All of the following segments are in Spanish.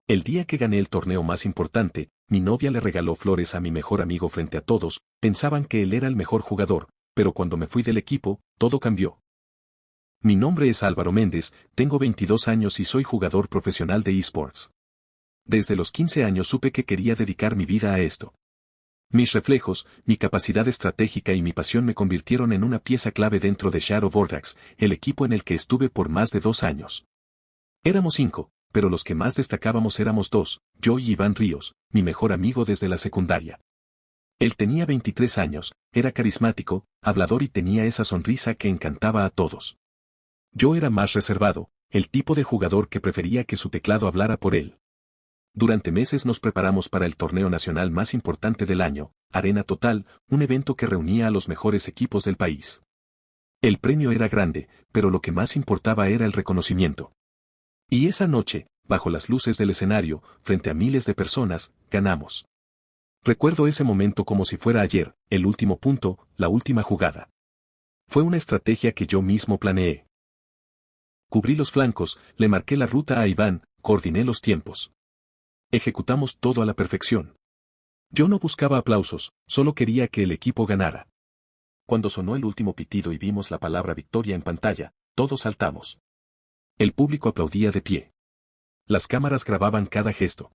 El día que gané el torneo más importante, mi novia le regaló flores a mi mejor amigo frente a todos, pensaban que él era el mejor jugador, pero cuando me fui del equipo, todo cambió. Mi nombre es Álvaro Méndez, tengo 22 años y soy jugador profesional de eSports. Desde los 15 años supe que quería dedicar mi vida a esto. Mis reflejos, mi capacidad estratégica y mi pasión me convirtieron en una pieza clave dentro de Shadow Vortex, el equipo en el que estuve por más de 2 años. Éramos 5, pero los que más destacábamos éramos 2, yo y Iván Ríos, mi mejor amigo desde la secundaria. Él tenía 23 años, era carismático, hablador y tenía esa sonrisa que encantaba a todos. Yo era más reservado, el tipo de jugador que prefería que su teclado hablara por él. Durante meses nos preparamos para el torneo nacional más importante del año, Arena Total, un evento que reunía a los mejores equipos del país. El premio era grande, pero lo que más importaba era el reconocimiento. Y esa noche, bajo las luces del escenario, frente a miles de personas, ganamos. Recuerdo ese momento como si fuera ayer, el último punto, la última jugada. Fue una estrategia que yo mismo planeé. Cubrí los flancos, le marqué la ruta a Iván, coordiné los tiempos. Ejecutamos todo a la perfección. Yo no buscaba aplausos, solo quería que el equipo ganara. Cuando sonó el último pitido y vimos la palabra victoria en pantalla, todos saltamos. El público aplaudía de pie. Las cámaras grababan cada gesto.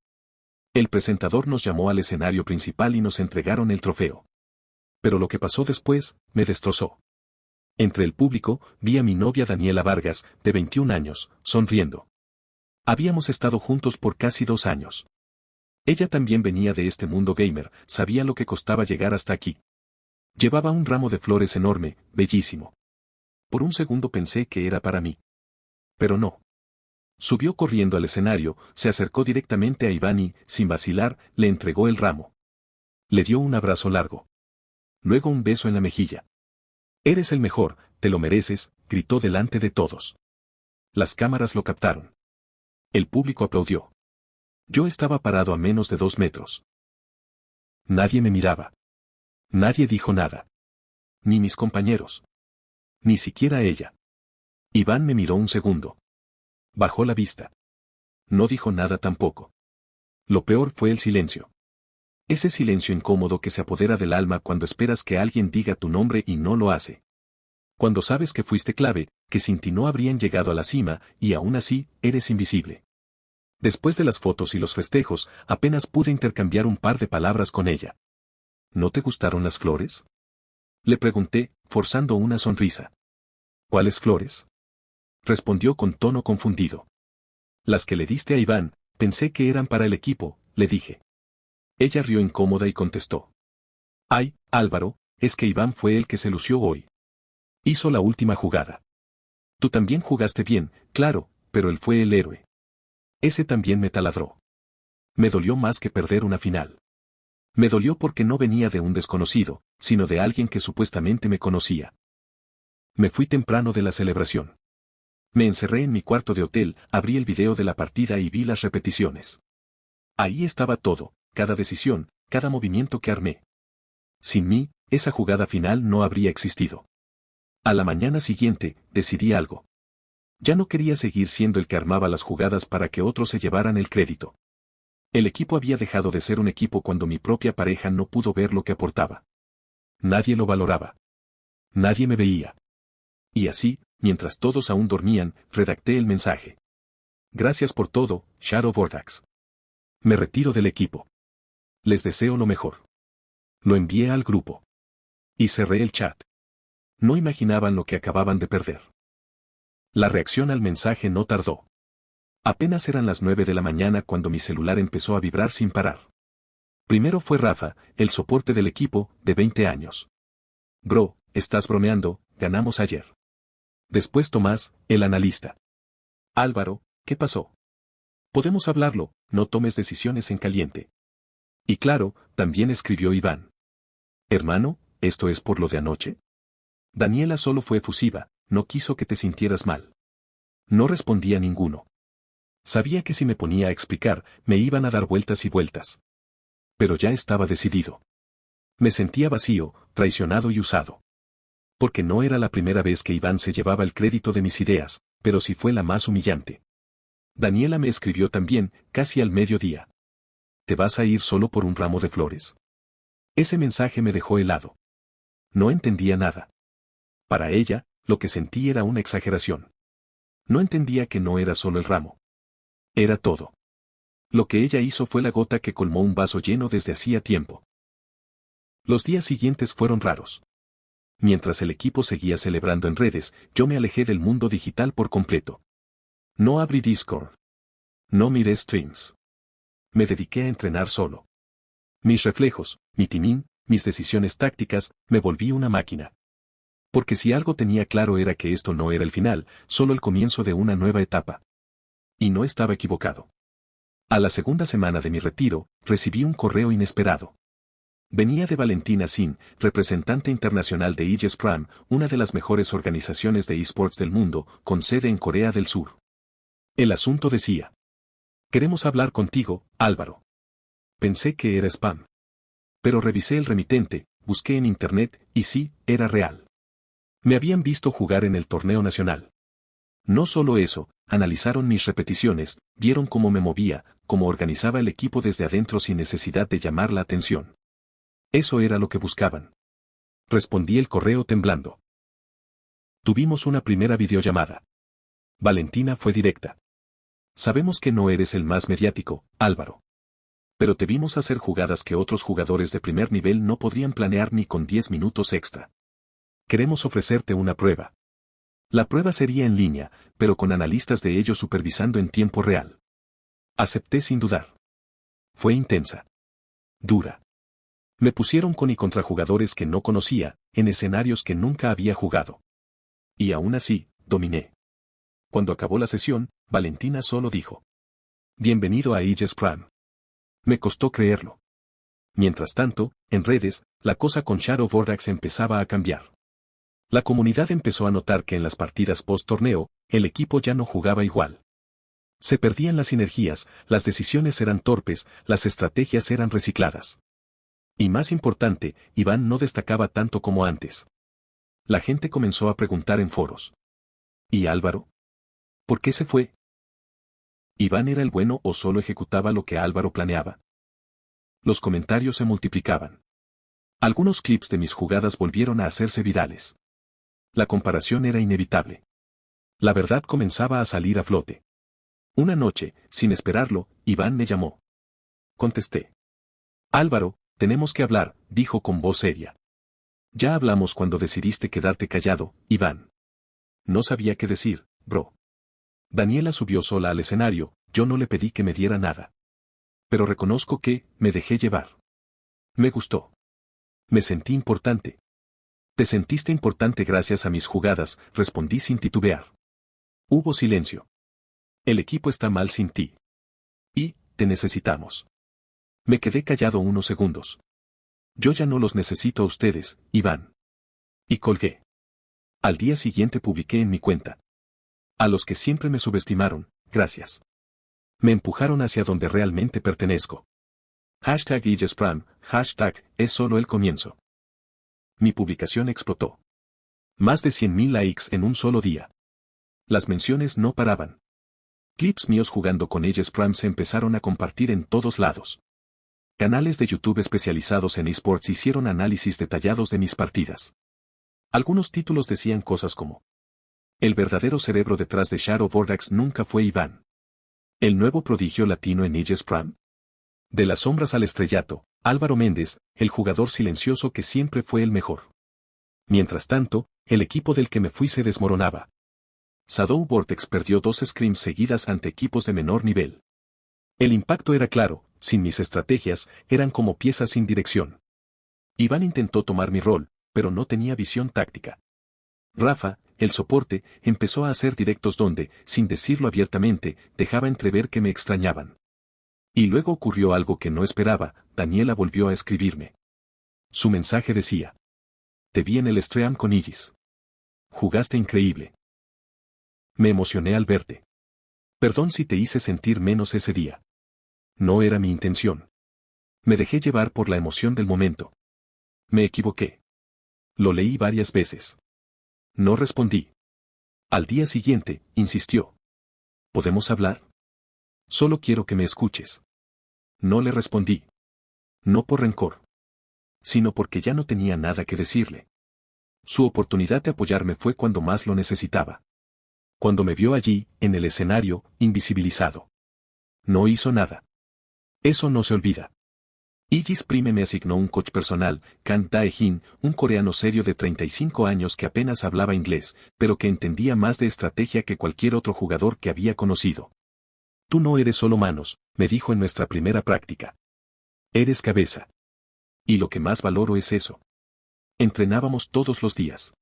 El presentador nos llamó al escenario principal y nos entregaron el trofeo. Pero lo que pasó después, me destrozó. Entre el público, vi a mi novia Daniela Vargas, de 21 años, sonriendo. Habíamos estado juntos por casi 2 años. Ella también venía de este mundo gamer, sabía lo que costaba llegar hasta aquí. Llevaba un ramo de flores enorme, bellísimo. Por un segundo pensé que era para mí. Pero no. Subió corriendo al escenario, se acercó directamente a Iván y, sin vacilar, le entregó el ramo. Le dio un abrazo largo. Luego un beso en la mejilla. «Eres el mejor, te lo mereces», gritó delante de todos. Las cámaras lo captaron. El público aplaudió. Yo estaba parado a menos de 2 metros. Nadie me miraba. Nadie dijo nada. Ni mis compañeros. Ni siquiera ella. Iván me miró un segundo. Bajó la vista. No dijo nada tampoco. Lo peor fue el silencio. Ese silencio incómodo que se apodera del alma cuando esperas que alguien diga tu nombre y no lo hace. Cuando sabes que fuiste clave, que sin ti no habrían llegado a la cima, y aún así, eres invisible. Después de las fotos y los festejos, apenas pude intercambiar un par de palabras con ella. ¿No te gustaron las flores?, le pregunté, forzando una sonrisa. ¿Cuáles flores?, respondió con tono confundido. Las que le diste a Iván, pensé que eran para el equipo, le dije. Ella rió incómoda y contestó. Ay, Álvaro, es que Iván fue el que se lució hoy. Hizo la última jugada. Tú también jugaste bien, claro, pero él fue el héroe. Ese también me taladró. Me dolió más que perder una final. Me dolió porque no venía de un desconocido, sino de alguien que supuestamente me conocía. Me fui temprano de la celebración. Me encerré en mi cuarto de hotel, abrí el video de la partida y vi las repeticiones. Ahí estaba todo, cada decisión, cada movimiento que armé. Sin mí, esa jugada final no habría existido. A la mañana siguiente, decidí algo. Ya no quería seguir siendo el que armaba las jugadas para que otros se llevaran el crédito. El equipo había dejado de ser un equipo cuando mi propia pareja no pudo ver lo que aportaba. Nadie lo valoraba. Nadie me veía. Y así, mientras todos aún dormían, redacté el mensaje. Gracias por todo, Shadow Vortex. Me retiro del equipo. Les deseo lo mejor. Lo envié al grupo. Y cerré el chat. No imaginaban lo que acababan de perder. La reacción al mensaje no tardó. Apenas eran las 9 de la mañana cuando mi celular empezó a vibrar sin parar. Primero fue Rafa, el soporte del equipo, de 20 años. Bro, estás bromeando, ganamos ayer. Después Tomás, el analista. Álvaro, ¿qué pasó? Podemos hablarlo, no tomes decisiones en caliente. Y claro, también escribió Iván. Hermano, ¿esto es por lo de anoche? Daniela solo fue efusiva, no quiso que te sintieras mal. No respondía ninguno. Sabía que si me ponía a explicar, me iban a dar vueltas y vueltas. Pero ya estaba decidido. Me sentía vacío, traicionado y usado. Porque no era la primera vez que Iván se llevaba el crédito de mis ideas, pero sí fue la más humillante. Daniela me escribió también, casi al mediodía. ¿Te vas a ir solo por un ramo de flores? Ese mensaje me dejó helado. No entendía nada. Para ella, lo que sentí era una exageración. No entendía que no era solo el ramo. Era todo. Lo que ella hizo fue la gota que colmó un vaso lleno desde hacía tiempo. Los días siguientes fueron raros. Mientras el equipo seguía celebrando en redes, yo me alejé del mundo digital por completo. No abrí Discord. No miré streams. Me dediqué a entrenar solo. Mis reflejos, mi timing, mis decisiones tácticas, me volví una máquina. Porque si algo tenía claro era que esto no era el final, solo el comienzo de una nueva etapa. Y no estaba equivocado. A la segunda semana de mi retiro, recibí un correo inesperado. Venía de Valentina Sin, representante internacional de Aegis Prime, una de las mejores organizaciones de esports del mundo, con sede en Corea del Sur. El asunto decía: queremos hablar contigo, Álvaro. Pensé que era spam. Pero revisé el remitente, busqué en internet, y sí, era real. Me habían visto jugar en el torneo nacional. No solo eso, analizaron mis repeticiones, vieron cómo me movía, cómo organizaba el equipo desde adentro sin necesidad de llamar la atención. Eso era lo que buscaban. Respondí el correo temblando. Tuvimos una primera videollamada. Valentina fue directa. Sabemos que no eres el más mediático, Álvaro. Pero te vimos hacer jugadas que otros jugadores de primer nivel no podrían planear ni con 10 minutos extra. Queremos ofrecerte una prueba. La prueba sería en línea, pero con analistas de ellos supervisando en tiempo real. Acepté sin dudar. Fue intensa. Dura. Me pusieron con y contra jugadores que no conocía, en escenarios que nunca había jugado. Y aún así, dominé. Cuando acabó la sesión, Valentina solo dijo: bienvenido a Aegis Prime. Me costó creerlo. Mientras tanto, en redes, la cosa con Shadow Vortex empezaba a cambiar. La comunidad empezó a notar que en las partidas post-torneo, el equipo ya no jugaba igual. Se perdían las sinergias, las decisiones eran torpes, las estrategias eran recicladas. Y más importante, Iván no destacaba tanto como antes. La gente comenzó a preguntar en foros: ¿y Álvaro? ¿Por qué se fue? ¿Iván era el bueno o solo ejecutaba lo que Álvaro planeaba? Los comentarios se multiplicaban. Algunos clips de mis jugadas volvieron a hacerse virales. La comparación era inevitable. La verdad comenzaba a salir a flote. Una noche, sin esperarlo, Iván me llamó. Contesté. Álvaro, tenemos que hablar, dijo con voz seria. Ya hablamos cuando decidiste quedarte callado, Iván. No sabía qué decir, bro. Daniela subió sola al escenario, yo no le pedí que me diera nada. Pero reconozco que, me dejé llevar. Me gustó. Me sentí importante. Te sentiste importante gracias a mis jugadas, respondí sin titubear. Hubo silencio. El equipo está mal sin ti. Y, te necesitamos. Me quedé callado unos segundos. Yo ya no los necesito a ustedes, Iván. Y colgué. Al día siguiente publiqué en mi cuenta: a los que siempre me subestimaron, gracias. Me empujaron hacia donde realmente pertenezco. #AegisPrime, es solo el comienzo. Mi publicación explotó. Más de 100.000 likes en un solo día. Las menciones no paraban. Clips míos jugando con Aegis Prime se empezaron a compartir en todos lados. Canales de YouTube especializados en esports hicieron análisis detallados de mis partidas. Algunos títulos decían cosas como: el verdadero cerebro detrás de Shadow Vortex nunca fue Iván. El nuevo prodigio latino en Aegis Prime. De las sombras al estrellato, Álvaro Méndez, el jugador silencioso que siempre fue el mejor. Mientras tanto, el equipo del que me fui se desmoronaba. Shadow Vortex perdió 2 scrims seguidas ante equipos de menor nivel. El impacto era claro, sin mis estrategias, eran como piezas sin dirección. Iván intentó tomar mi rol, pero no tenía visión táctica. Rafa, el soporte, empezó a hacer directos donde, sin decirlo abiertamente, dejaba entrever que me extrañaban. Y luego ocurrió algo que no esperaba, Daniela volvió a escribirme. Su mensaje decía: te vi en el stream con Aegis. Jugaste increíble. Me emocioné al verte. Perdón si te hice sentir menos ese día. No era mi intención. Me dejé llevar por la emoción del momento. Me equivoqué. Lo leí varias veces. No respondí. Al día siguiente, insistió. ¿Podemos hablar? Solo quiero que me escuches. No le respondí. No por rencor, sino porque ya no tenía nada que decirle. Su oportunidad de apoyarme fue cuando más lo necesitaba. Cuando me vio allí, en el escenario, invisibilizado. No hizo nada. Eso no se olvida. Aegis Prime me asignó un coach personal, Kang Dae-jin, un coreano serio de 35 años que apenas hablaba inglés, pero que entendía más de estrategia que cualquier otro jugador que había conocido. Tú no eres solo manos, me dijo en nuestra primera práctica. Eres cabeza. Y lo que más valoro es eso. Entrenábamos todos los días.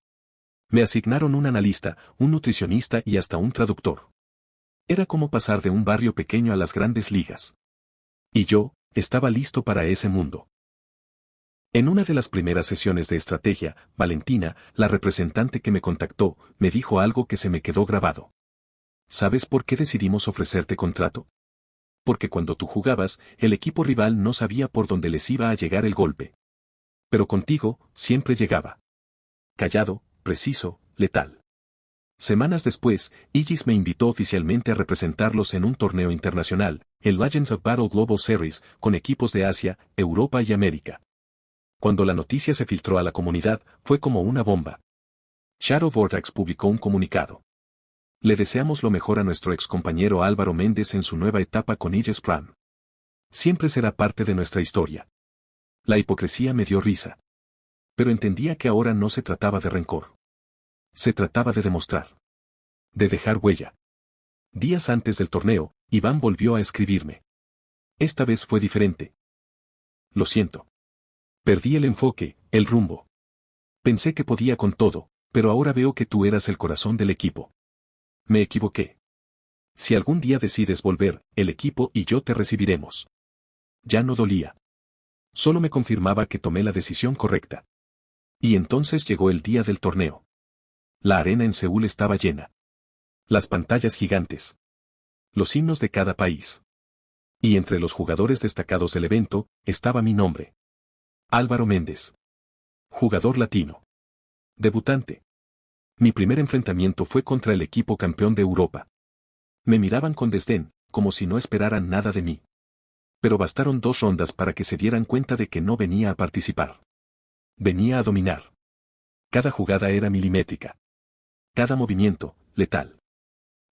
Me asignaron un analista, un nutricionista y hasta un traductor. Era como pasar de un barrio pequeño a las grandes ligas. Y yo, estaba listo para ese mundo. En una de las primeras sesiones de estrategia, Valentina, la representante que me contactó, me dijo algo que se me quedó grabado. ¿Sabes por qué decidimos ofrecerte contrato? Porque cuando tú jugabas, el equipo rival no sabía por dónde les iba a llegar el golpe. Pero contigo, siempre llegaba. Callado, preciso, letal. Semanas después, Aegis me invitó oficialmente a representarlos en un torneo internacional, el Legends of Battle Global Series, con equipos de Asia, Europa y América. Cuando la noticia se filtró a la comunidad, fue como una bomba. Shadow Vortex publicó un comunicado. Le deseamos lo mejor a nuestro ex compañero Álvaro Méndez en su nueva etapa con Aegis Prime. Siempre será parte de nuestra historia. La hipocresía me dio risa. Pero entendía que ahora no se trataba de rencor. Se trataba de demostrar. De dejar huella. Días antes del torneo, Iván volvió a escribirme. Esta vez fue diferente. Lo siento. Perdí el enfoque, el rumbo. Pensé que podía con todo, pero ahora veo que tú eras el corazón del equipo. Me equivoqué. Si algún día decides volver, el equipo y yo te recibiremos. Ya no dolía. Solo me confirmaba que tomé la decisión correcta. Y entonces llegó el día del torneo. La arena en Seúl estaba llena. Las pantallas gigantes. Los himnos de cada país. Y entre los jugadores destacados del evento, estaba mi nombre. Álvaro Méndez. Jugador latino. Debutante. Mi primer enfrentamiento fue contra el equipo campeón de Europa. Me miraban con desdén, como si no esperaran nada de mí. Pero bastaron 2 rondas para que se dieran cuenta de que no venía a participar. Venía a dominar. Cada jugada era milimétrica. Cada movimiento, letal.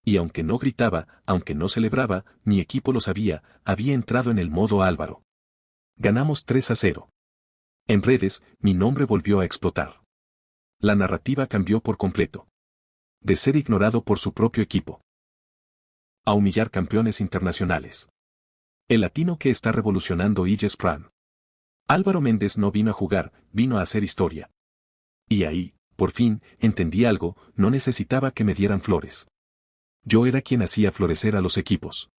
Y aunque no gritaba, aunque no celebraba, mi equipo lo sabía, había entrado en el modo Álvaro. Ganamos 3-0. En redes, mi nombre volvió a explotar. La narrativa cambió por completo. De ser ignorado por su propio equipo, a humillar campeones internacionales. El latino que está revolucionando Aegis Prime. Álvaro Méndez no vino a jugar, vino a hacer historia. Y ahí, por fin, entendí algo, no necesitaba que me dieran flores. Yo era quien hacía florecer a los equipos.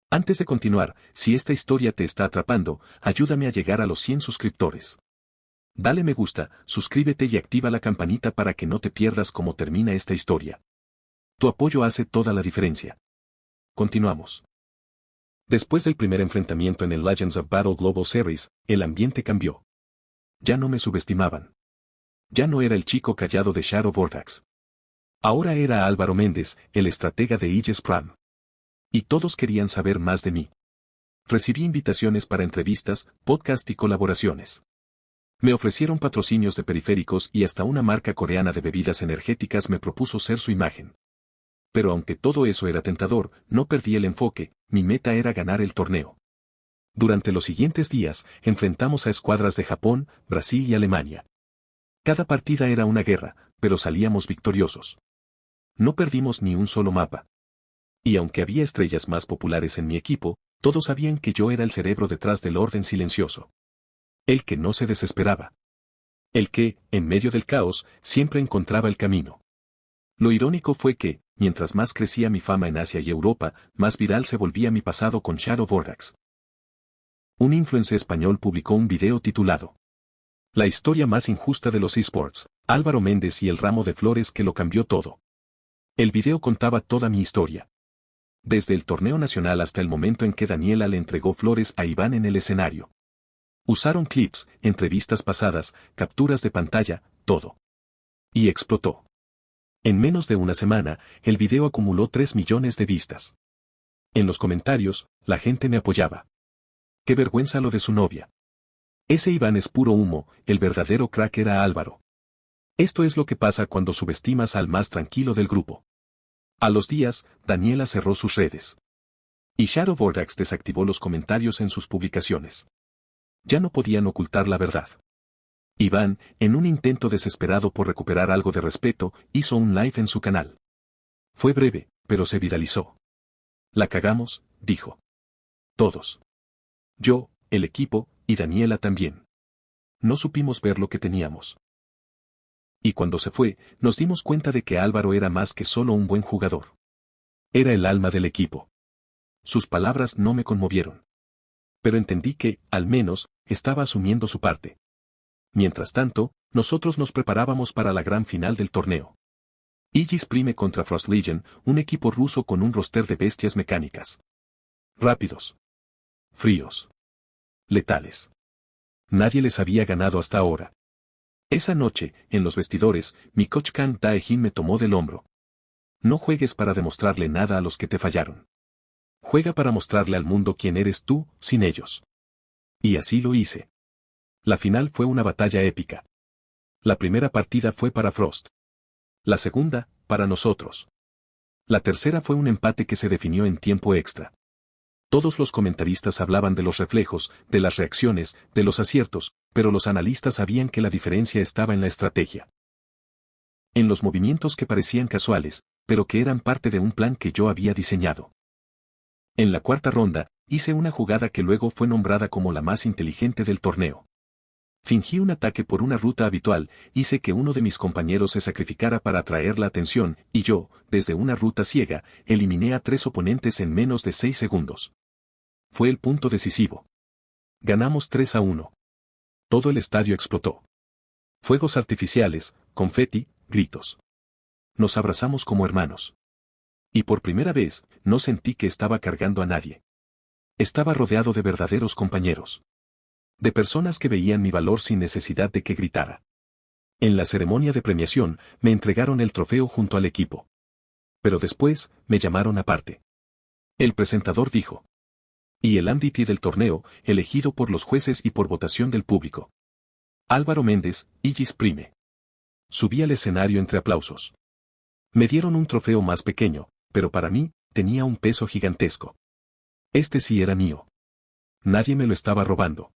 Antes de continuar, si esta historia te está atrapando, ayúdame a llegar a los 100 suscriptores. Dale me gusta, suscríbete y activa la campanita para que no te pierdas cómo termina esta historia. Tu apoyo hace toda la diferencia. Continuamos. Después del primer enfrentamiento en el Legends of Battle Global Series, el ambiente cambió. Ya no me subestimaban. Ya no era el chico callado de Shadow Vortex. Ahora era Álvaro Méndez, el estratega de Aegis Prime. Y todos querían saber más de mí. Recibí invitaciones para entrevistas, podcast y colaboraciones. Me ofrecieron patrocinios de periféricos y hasta una marca coreana de bebidas energéticas me propuso ser su imagen. Pero aunque todo eso era tentador, no perdí el enfoque, mi meta era ganar el torneo. Durante los siguientes días, enfrentamos a escuadras de Japón, Brasil y Alemania. Cada partida era una guerra, pero salíamos victoriosos. No perdimos ni un solo mapa. Y aunque había estrellas más populares en mi equipo, todos sabían que yo era el cerebro detrás del orden silencioso. El que no se desesperaba. El que, en medio del caos, siempre encontraba el camino. Lo irónico fue que, mientras más crecía mi fama en Asia y Europa, más viral se volvía mi pasado con Shadow Vortex. Un influencer español publicó un video titulado La historia más injusta de los esports, Álvaro Méndez y el ramo de flores que lo cambió todo. El video contaba toda mi historia. Desde el torneo nacional hasta el momento en que Daniela le entregó flores a Iván en el escenario. Usaron clips, entrevistas pasadas, capturas de pantalla, todo. Y explotó. En menos de una semana, el video acumuló 3 millones de vistas. En los comentarios, la gente me apoyaba. Qué vergüenza lo de su novia. Ese Iván es puro humo, el verdadero crack era Álvaro. Esto es lo que pasa cuando subestimas al más tranquilo del grupo. A los días, Daniela cerró sus redes. Y Shadow Vortex desactivó los comentarios en sus publicaciones. Ya no podían ocultar la verdad. Iván, en un intento desesperado por recuperar algo de respeto, hizo un live en su canal. Fue breve, pero se viralizó. La cagamos, dijo. Todos. Yo, el equipo, y Daniela también. No supimos ver lo que teníamos. Y cuando se fue, nos dimos cuenta de que Álvaro era más que solo un buen jugador. Era el alma del equipo. Sus palabras no me conmovieron. Pero entendí que, al menos, estaba asumiendo su parte. Mientras tanto, nosotros nos preparábamos para la gran final del torneo. Aegis Prime contra Frost Legion, un equipo ruso con un roster de bestias mecánicas. Rápidos. Fríos. Letales. Nadie les había ganado hasta ahora. Esa noche, en los vestidores, mi coach Kang Dae-jin me tomó del hombro. No juegues para demostrarle nada a los que te fallaron. Juega para mostrarle al mundo quién eres tú, sin ellos. Y así lo hice. La final fue una batalla épica. La primera partida fue para Frost. La segunda, para nosotros. La tercera fue un empate que se definió en tiempo extra. Todos los comentaristas hablaban de los reflejos, de las reacciones, de los aciertos, pero los analistas sabían que la diferencia estaba en la estrategia. En los movimientos que parecían casuales, pero que eran parte de un plan que yo había diseñado. En la cuarta ronda, hice una jugada que luego fue nombrada como la más inteligente del torneo. Fingí un ataque por una ruta habitual, hice que uno de mis compañeros se sacrificara para atraer la atención, y yo, desde una ruta ciega, eliminé a 3 oponentes en menos de 6 segundos. Fue el punto decisivo. Ganamos 3-1. Todo el estadio explotó. Fuegos artificiales, confeti, gritos. Nos abrazamos como hermanos. Y por primera vez, no sentí que estaba cargando a nadie. Estaba rodeado de verdaderos compañeros. De personas que veían mi valor sin necesidad de que gritara. En la ceremonia de premiación, me entregaron el trofeo junto al equipo. Pero después, me llamaron aparte. El presentador dijo. Y el MVP del torneo, elegido por los jueces y por votación del público. Álvaro Méndez, Aegis Prime. Subí al escenario entre aplausos. Me dieron un trofeo más pequeño, pero para mí, tenía un peso gigantesco. Este sí era mío. Nadie me lo estaba robando.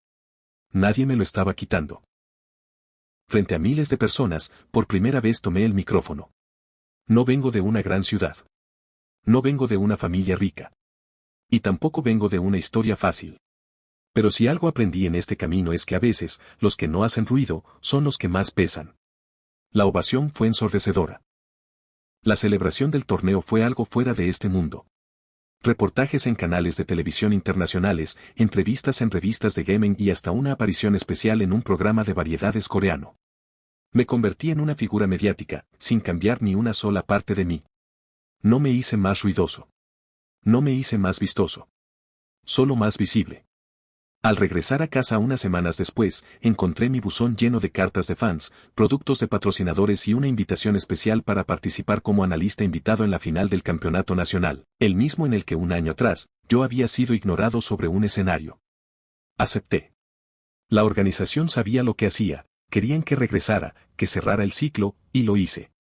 Nadie me lo estaba quitando. Frente a miles de personas, por primera vez tomé el micrófono. No vengo de una gran ciudad. No vengo de una familia rica. Y tampoco vengo de una historia fácil. Pero si algo aprendí en este camino es que a veces, los que no hacen ruido, son los que más pesan. La ovación fue ensordecedora. La celebración del torneo fue algo fuera de este mundo. Reportajes en canales de televisión internacionales, entrevistas en revistas de gaming y hasta una aparición especial en un programa de variedades coreano. Me convertí en una figura mediática, sin cambiar ni una sola parte de mí. No me hice más ruidoso. No me hice más vistoso. Solo más visible. Al regresar a casa unas semanas después, encontré mi buzón lleno de cartas de fans, productos de patrocinadores y una invitación especial para participar como analista invitado en la final del campeonato nacional, el mismo en el que un año atrás, yo había sido ignorado sobre un escenario. Acepté. La organización sabía lo que hacía, querían que regresara, que cerrara el ciclo, y lo hice.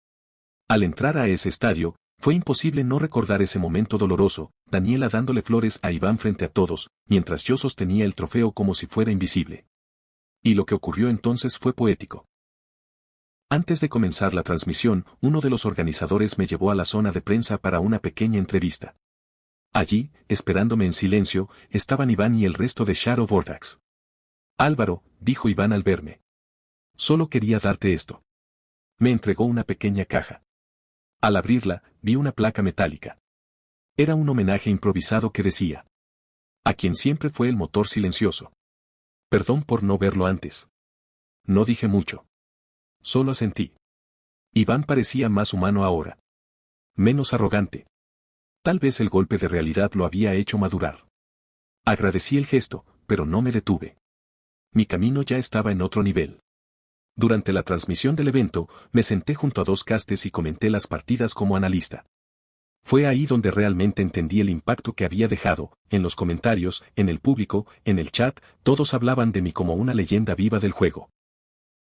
Al entrar a ese estadio, fue imposible no recordar ese momento doloroso, Daniela dándole flores a Iván frente a todos, mientras yo sostenía el trofeo como si fuera invisible. Y lo que ocurrió entonces fue poético. Antes de comenzar la transmisión, uno de los organizadores me llevó a la zona de prensa para una pequeña entrevista. Allí, esperándome en silencio, estaban Iván y el resto de Shadow Vortex. Álvaro, dijo Iván al verme. Solo quería darte esto. Me entregó una pequeña caja. Al abrirla, vi una placa metálica. Era un homenaje improvisado que decía. A quien siempre fue el motor silencioso. Perdón por no verlo antes. No dije mucho. Solo asentí. Iván parecía más humano ahora. Menos arrogante. Tal vez el golpe de realidad lo había hecho madurar. Agradecí el gesto, pero no me detuve. Mi camino ya estaba en otro nivel. Durante la transmisión del evento, me senté junto a 2 castes y comenté las partidas como analista. Fue ahí donde realmente entendí el impacto que había dejado, en los comentarios, en el público, en el chat, todos hablaban de mí como una leyenda viva del juego.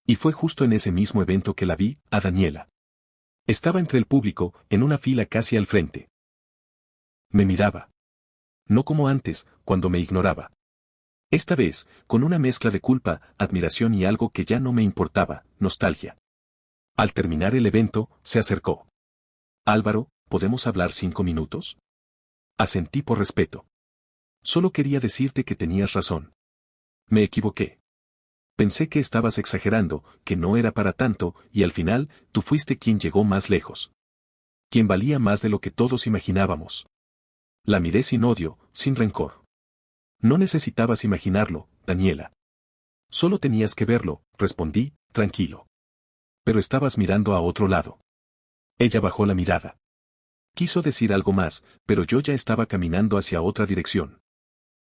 Y fue justo en ese mismo evento que la vi, a Daniela. Estaba entre el público, en una fila casi al frente. Me miraba. No como antes, cuando me ignoraba. Esta vez, con una mezcla de culpa, admiración y algo que ya no me importaba, nostalgia. Al terminar el evento, se acercó. Álvaro, ¿podemos hablar 5 minutos? Asentí por respeto. Solo quería decirte que tenías razón. Me equivoqué. Pensé que estabas exagerando, que no era para tanto, y al final, tú fuiste quien llegó más lejos. Quien valía más de lo que todos imaginábamos. La miré sin odio, sin rencor. No necesitabas imaginarlo, Daniela. Solo tenías que verlo, respondí, tranquilo. Pero estabas mirando a otro lado. Ella bajó la mirada. Quiso decir algo más, pero yo ya estaba caminando hacia otra dirección.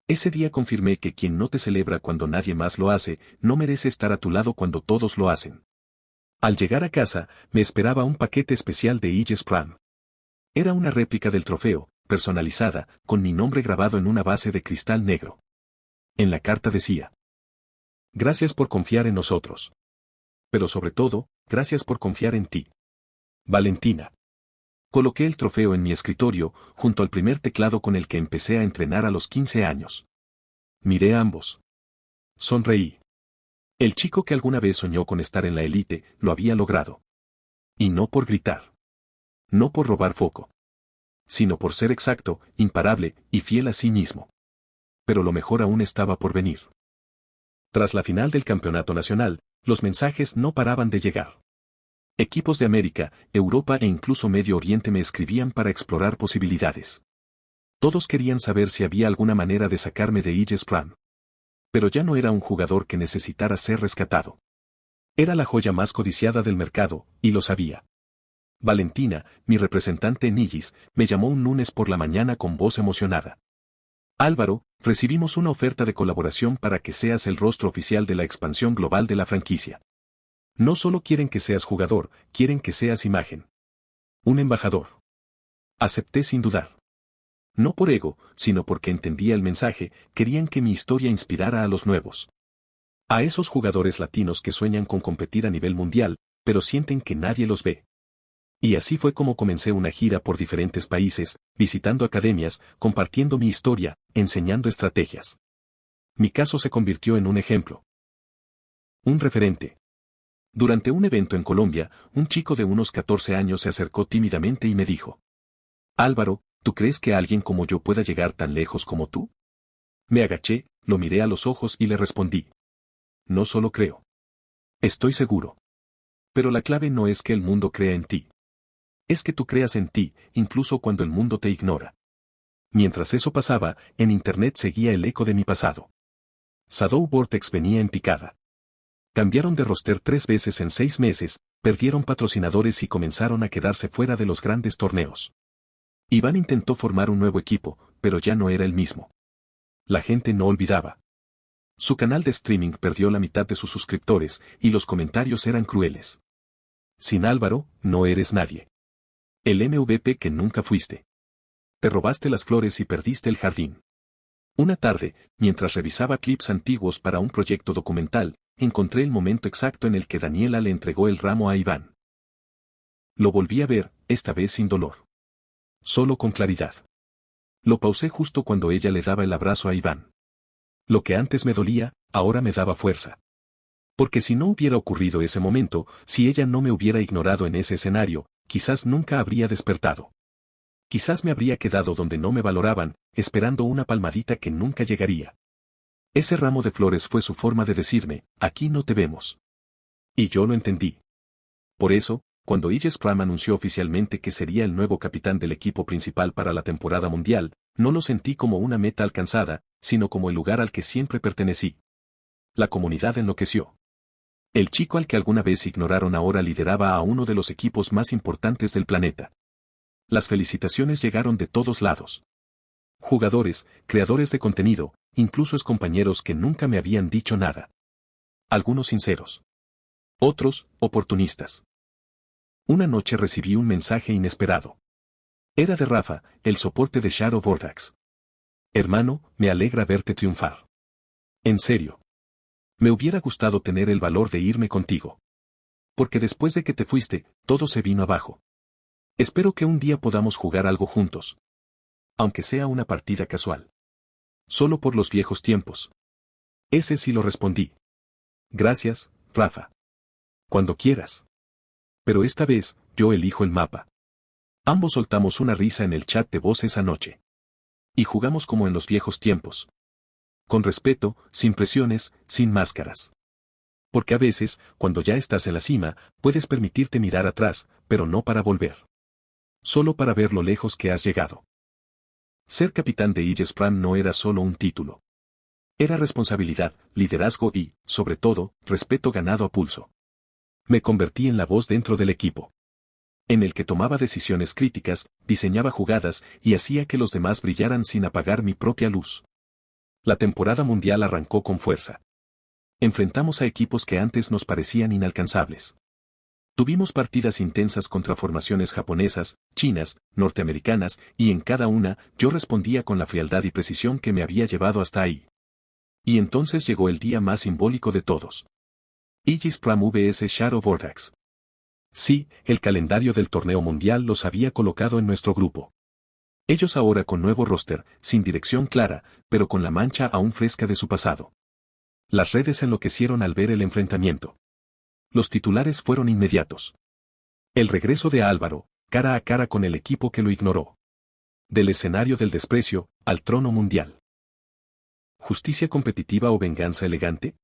Ese día confirmé que quien no te celebra cuando nadie más lo hace, no merece estar a tu lado cuando todos lo hacen. Al llegar a casa, me esperaba un paquete especial de Aegis Prime. Era una réplica del trofeo, personalizada, con mi nombre grabado en una base de cristal negro. En la carta decía: gracias por confiar en nosotros. Pero sobre todo, gracias por confiar en ti. Valentina. Coloqué el trofeo en mi escritorio, junto al primer teclado con el que empecé a entrenar a los 15 años. Miré a ambos. Sonreí. El chico que alguna vez soñó con estar en la élite, lo había logrado. Y no por gritar. No por robar foco. Sino por ser exacto, imparable, y fiel a sí mismo. Pero lo mejor aún estaba por venir. Tras la final del campeonato nacional, los mensajes no paraban de llegar. Equipos de América, Europa e incluso Medio Oriente me escribían para explorar posibilidades. Todos querían saber si había alguna manera de sacarme de Aegis Prime. Pero ya no era un jugador que necesitara ser rescatado. Era la joya más codiciada del mercado, y lo sabía. Valentina, mi representante en Aegis, me llamó un lunes por la mañana con voz emocionada. Álvaro, recibimos una oferta de colaboración para que seas el rostro oficial de la expansión global de la franquicia. No solo quieren que seas jugador, quieren que seas imagen. Un embajador. Acepté sin dudar. No por ego, sino porque entendía el mensaje, querían que mi historia inspirara a los nuevos. A esos jugadores latinos que sueñan con competir a nivel mundial, pero sienten que nadie los ve. Y así fue como comencé una gira por diferentes países, visitando academias, compartiendo mi historia, enseñando estrategias. Mi caso se convirtió en un ejemplo. Un referente. Durante un evento en Colombia, un chico de unos 14 años se acercó tímidamente y me dijo: Álvaro, ¿tú crees que alguien como yo pueda llegar tan lejos como tú? Me agaché, lo miré a los ojos y le respondí: no solo creo. Estoy seguro. Pero la clave no es que el mundo crea en ti. Es que tú creas en ti, incluso cuando el mundo te ignora. Mientras eso pasaba, en internet seguía el eco de mi pasado. Shadow Vortex venía en picada. Cambiaron de roster 3 veces en 6 meses, perdieron patrocinadores y comenzaron a quedarse fuera de los grandes torneos. Iván intentó formar un nuevo equipo, pero ya no era el mismo. La gente no olvidaba. Su canal de streaming perdió la mitad de sus suscriptores, y los comentarios eran crueles. Sin Álvaro, no eres nadie. El MVP que nunca fuiste. Te robaste las flores y perdiste el jardín. Una tarde, mientras revisaba clips antiguos para un proyecto documental, encontré el momento exacto en el que Daniela le entregó el ramo a Iván. Lo volví a ver, esta vez sin dolor. Solo con claridad. Lo pausé justo cuando ella le daba el abrazo a Iván. Lo que antes me dolía, ahora me daba fuerza. Porque si no hubiera ocurrido ese momento, si ella no me hubiera ignorado en ese escenario, quizás nunca habría despertado. Quizás me habría quedado donde no me valoraban, esperando una palmadita que nunca llegaría. Ese ramo de flores fue su forma de decirme: aquí no te vemos. Y yo lo entendí. Por eso, cuando Aegis Prime anunció oficialmente que sería el nuevo capitán del equipo principal para la temporada mundial, no lo sentí como una meta alcanzada, sino como el lugar al que siempre pertenecí. La comunidad enloqueció. El chico al que alguna vez ignoraron ahora lideraba a uno de los equipos más importantes del planeta. Las felicitaciones llegaron de todos lados. Jugadores, creadores de contenido, incluso excompañeros que nunca me habían dicho nada. Algunos sinceros. Otros, oportunistas. Una noche recibí un mensaje inesperado. Era de Rafa, el soporte de Shadow Vortex. Hermano, me alegra verte triunfar. En serio. Me hubiera gustado tener el valor de irme contigo. Porque después de que te fuiste, todo se vino abajo. Espero que un día podamos jugar algo juntos. Aunque sea una partida casual. Solo por los viejos tiempos. Ese sí lo respondí. Gracias, Rafa. Cuando quieras. Pero esta vez, yo elijo el mapa. Ambos soltamos una risa en el chat de voz esa noche. Y jugamos como en los viejos tiempos. Con respeto, sin presiones, sin máscaras. Porque a veces, cuando ya estás en la cima, puedes permitirte mirar atrás, pero no para volver. Solo para ver lo lejos que has llegado. Ser capitán de Aegis Prime no era solo un título. Era responsabilidad, liderazgo y, sobre todo, respeto ganado a pulso. Me convertí en la voz dentro del equipo. En el que tomaba decisiones críticas, diseñaba jugadas y hacía que los demás brillaran sin apagar mi propia luz. La temporada mundial arrancó con fuerza. Enfrentamos a equipos que antes nos parecían inalcanzables. Tuvimos partidas intensas contra formaciones japonesas, chinas, norteamericanas, y en cada una, yo respondía con la frialdad y precisión que me había llevado hasta ahí. Y entonces llegó el día más simbólico de todos. Aegis Prime vs Shadow Vortex. Sí, el calendario del torneo mundial los había colocado en nuestro grupo. Ellos ahora con nuevo roster, sin dirección clara, pero con la mancha aún fresca de su pasado. Las redes enloquecieron al ver el enfrentamiento. Los titulares fueron inmediatos. El regreso de Álvaro, cara a cara con el equipo que lo ignoró. Del escenario del desprecio, al trono mundial. ¿Justicia competitiva o venganza elegante?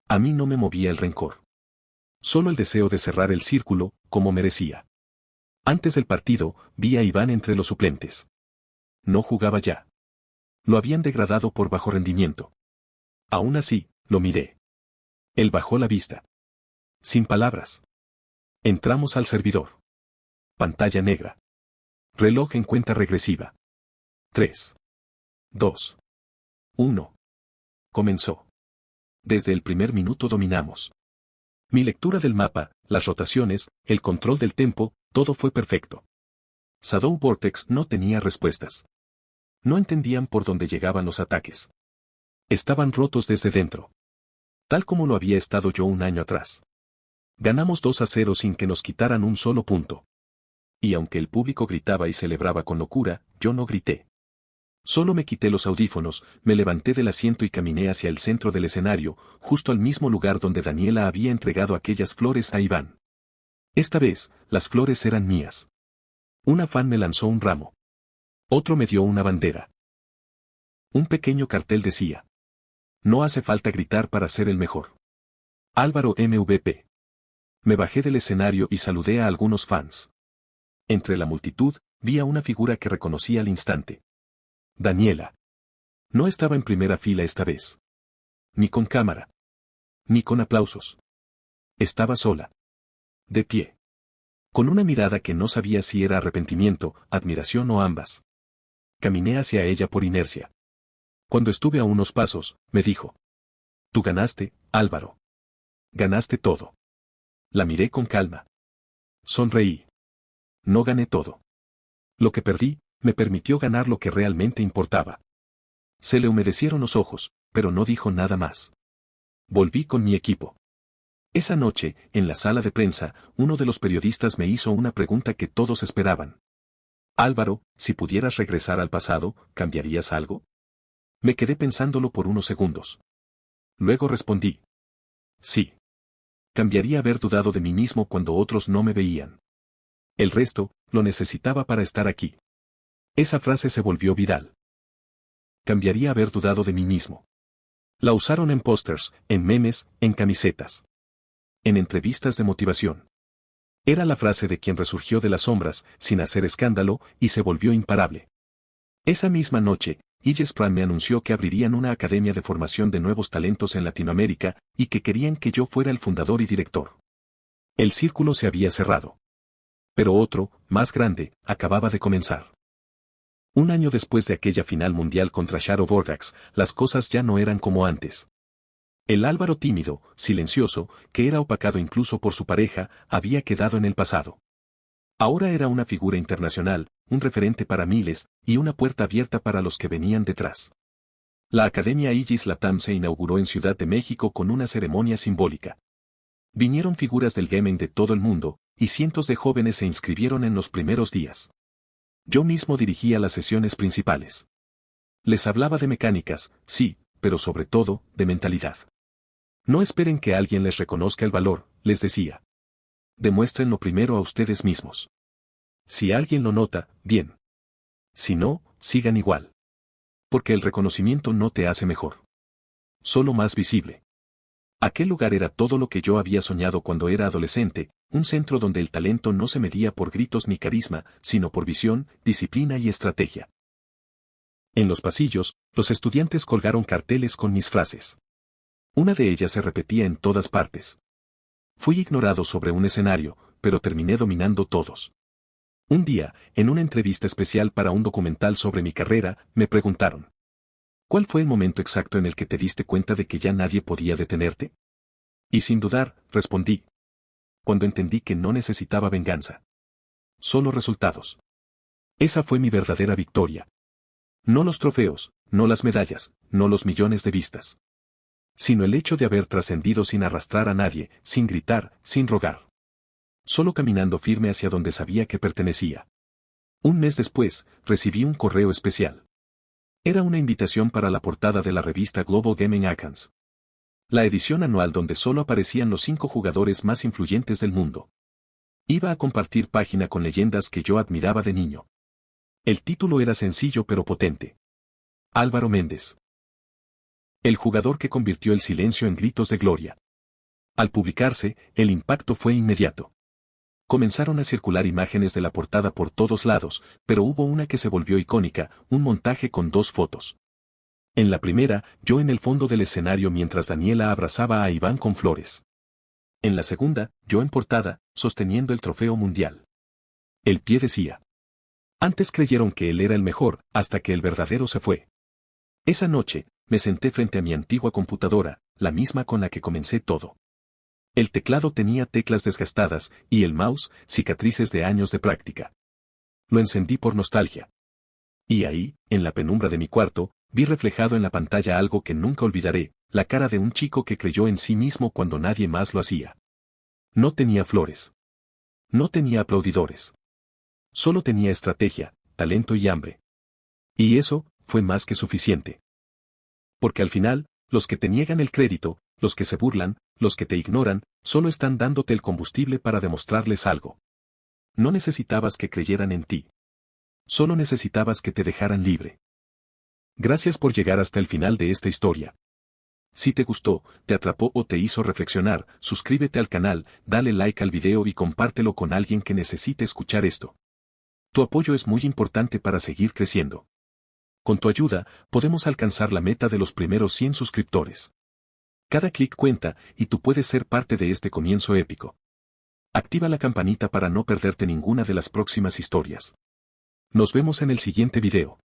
A mí no me movía el rencor. Solo el deseo de cerrar el círculo, como merecía. Antes del partido, vi a Iván entre los suplentes. No jugaba ya. Lo habían degradado por bajo rendimiento. Aún así, lo miré. Él bajó la vista. Sin palabras. Entramos al servidor. Pantalla negra. Reloj en cuenta regresiva. 3. 2. 1. Comenzó. Desde el primer minuto dominamos. Mi lectura del mapa, las rotaciones, el control del tempo, todo fue perfecto. Shadow Vortex no tenía respuestas. No entendían por dónde llegaban los ataques. Estaban rotos desde dentro. Tal como lo había estado yo un año atrás. Ganamos 2-0 sin que nos quitaran un solo punto. Y aunque el público gritaba y celebraba con locura, yo no grité. Solo me quité los audífonos, me levanté del asiento y caminé hacia el centro del escenario, justo al mismo lugar donde Daniela había entregado aquellas flores a Iván. Esta vez, las flores eran mías. Una fan me lanzó un ramo. Otro me dio una bandera. Un pequeño cartel decía: no hace falta gritar para ser el mejor. Álvaro MVP. Me bajé del escenario y saludé a algunos fans. Entre la multitud, vi a una figura que reconocí al instante. Daniela. No estaba en primera fila esta vez. Ni con cámara. Ni con aplausos. Estaba sola. De pie. Con una mirada que no sabía si era arrepentimiento, admiración o ambas. Caminé hacia ella por inercia. Cuando estuve a unos pasos, me dijo: tú ganaste, Álvaro. Ganaste todo. La miré con calma. Sonreí. No gané todo. Lo que perdí, me permitió ganar lo que realmente importaba. Se le humedecieron los ojos, pero no dijo nada más. Volví con mi equipo. Esa noche, en la sala de prensa, uno de los periodistas me hizo una pregunta que todos esperaban. Álvaro, si pudieras regresar al pasado, ¿cambiarías algo? Me quedé pensándolo por unos segundos. Luego respondí: sí. Cambiaría haber dudado de mí mismo cuando otros no me veían. El resto, lo necesitaba para estar aquí. Esa frase se volvió viral. Cambiaría haber dudado de mí mismo. La usaron en pósters, en memes, en camisetas. En entrevistas de motivación. Era la frase de quien resurgió de las sombras, sin hacer escándalo, y se volvió imparable. Esa misma noche, Aegis Prime me anunció que abrirían una academia de formación de nuevos talentos en Latinoamérica, y que querían que yo fuera el fundador y director. El círculo se había cerrado. Pero otro, más grande, acababa de comenzar. Un año después de aquella final mundial contra Shadow Vortex, las cosas ya no eran como antes. El Álvaro tímido, silencioso, que era opacado incluso por su pareja, había quedado en el pasado. Ahora era una figura internacional, un referente para miles, y una puerta abierta para los que venían detrás. La Academia Aegis Latam se inauguró en Ciudad de México con una ceremonia simbólica. Vinieron figuras del gaming de todo el mundo, y cientos de jóvenes se inscribieron en los primeros días. Yo mismo dirigía las sesiones principales. Les hablaba de mecánicas, sí, pero sobre todo, de mentalidad. No esperen que alguien les reconozca el valor, les decía. Demuéstrenlo primero a ustedes mismos. Si alguien lo nota, bien. Si no, sigan igual. Porque el reconocimiento no te hace mejor. Solo más visible. Aquel lugar era todo lo que yo había soñado cuando era adolescente, un centro donde el talento no se medía por gritos ni carisma, sino por visión, disciplina y estrategia. En los pasillos, los estudiantes colgaron carteles con mis frases. Una de ellas se repetía en todas partes. Fui ignorado sobre un escenario, pero terminé dominando todos. Un día, en una entrevista especial para un documental sobre mi carrera, me preguntaron: ¿cuál fue el momento exacto en el que te diste cuenta de que ya nadie podía detenerte? Y sin dudar, respondí. Cuando entendí que no necesitaba venganza. Solo resultados. Esa fue mi verdadera victoria. No los trofeos, no las medallas, no los millones de vistas. Sino el hecho de haber trascendido sin arrastrar a nadie, sin gritar, sin rogar. Solo caminando firme hacia donde sabía que pertenecía. Un mes después, recibí un correo especial. Era una invitación para la portada de la revista Global Gaming Icons. La edición anual donde solo aparecían los 5 jugadores más influyentes del mundo. Iba a compartir página con leyendas que yo admiraba de niño. El título era sencillo pero potente. Álvaro Méndez. El jugador que convirtió el silencio en gritos de gloria. Al publicarse, el impacto fue inmediato. Comenzaron a circular imágenes de la portada por todos lados, pero hubo una que se volvió icónica, un montaje con 2 fotos. En la primera, yo en el fondo del escenario mientras Daniela abrazaba a Iván con flores. En la segunda, yo en portada, sosteniendo el trofeo mundial. El pie decía. Antes creyeron que él era el mejor, hasta que el verdadero se fue. Esa noche, me senté frente a mi antigua computadora, la misma con la que comencé todo. El teclado tenía teclas desgastadas, y el mouse, cicatrices de años de práctica. Lo encendí por nostalgia. Y ahí, en la penumbra de mi cuarto, vi reflejado en la pantalla algo que nunca olvidaré, la cara de un chico que creyó en sí mismo cuando nadie más lo hacía. No tenía flores. No tenía aplaudidores. Solo tenía estrategia, talento y hambre. Y eso, fue más que suficiente. Porque al final, los que te niegan el crédito, los que se burlan, los que te ignoran, solo están dándote el combustible para demostrarles algo. No necesitabas que creyeran en ti. Solo necesitabas que te dejaran libre. Gracias por llegar hasta el final de esta historia. Si te gustó, te atrapó o te hizo reflexionar, suscríbete al canal, dale like al video y compártelo con alguien que necesite escuchar esto. Tu apoyo es muy importante para seguir creciendo. Con tu ayuda, podemos alcanzar la meta de los primeros 100 suscriptores. Cada clic cuenta, y tú puedes ser parte de este comienzo épico. Activa la campanita para no perderte ninguna de las próximas historias. Nos vemos en el siguiente video.